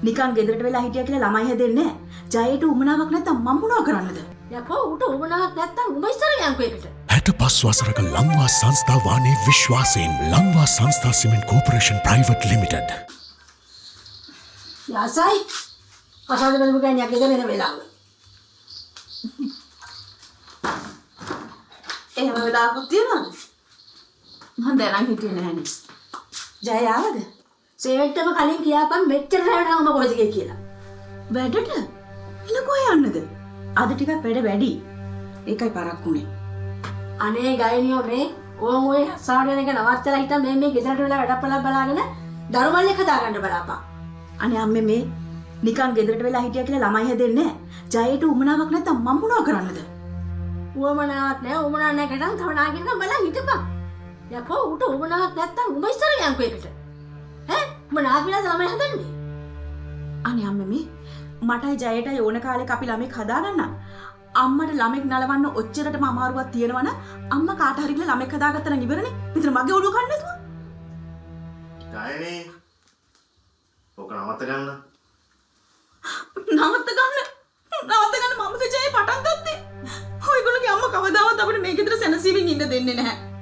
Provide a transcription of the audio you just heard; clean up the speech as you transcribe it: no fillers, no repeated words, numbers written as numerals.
නිකන් ගෙදරට වෙලා හිටියා කියලා ළමයි හැදෙන්නේ නැහැ. ජයට උමනාවක් නැත්තම් මම මොනව කරන්නද? යකෝ උට උමනාවක් නැත්තම් උඹ ඉස්සර යන්කෝ එකට. 65 වසරක ලංවා සංස්ථා වානේ විශ්වාසයෙන් ලංවා සංස්ථා සිමෙන්ට් කෝපරේෂන් ප්‍රයිවට් ලිමිටඩ්. යසයි අසාද බඳු ගෑණියක් ගෙදර එන වෙලාව. එහෙම වෙලාවකුත් තියනවද? මම දැනන් හිටියේ නැහැ නේ. ජය ආවද? සේට්ටම කලින් කියාපන් මෙච්චර රැවටම ඔබ කොහෙද ගියේ කියලා. වැඩට? එළ කොහේ යන්නද? අද ටිකක් වැඩ වැඩි. ඒකයි පරක්කුනේ. අනේ ගෑණියෝ මේ ඕම් ඔය සාඩන එක නවත්තලා හිටන් මේ ගෙදරට වෙලා වැඩපලක් බලාගෙන දරුමල්ලේ හදාගන්න බලාපන්. අනේ අම්මේ මේ නිකන් ගෙදරට වෙලා හිටියා කියලා ළමයි හැදෙන්නේ නැහැ. ජයට උමනාවක් නැත්තම් මම මොනව කරන්නද? උවමනාවක් නැහැ උවමනාවක් නැහැ කටන් තව නාගිනකම් බලන් හිටපන්. යකෝ උට උවමනාවක් නැත්තම් උඹ ඉස්සර යන්කෝ එකට. ඈ උඹ නාගිලා ළමයි හදන්නේ. අනේ අම්මේ මේ මටයි ජයටයි ඕන කාලෙක අපි ළමෙක් හදාගන්න. අම්මට ළමෙක් නලවන්න ඔච්චරටම අමාරුවක් තියෙනවනම් අම්මා කාට හරි ගිහලා ළමෙක් හදාගත්තා නම් ඉවරනේ. විතර මගේ ඔළුව කන්නේ නැතුව. ගායනේ. ඕක නවත්ත ගන්න. නවත්ත ගන්න මමද ජය පටන් ගත්තේ. ඔයගොල්ලෝගේ අම්මා කවදාවත් අපිට මේ ගෙදර සැනසීමෙන් ඉන්න දෙන්නේ නැහැ.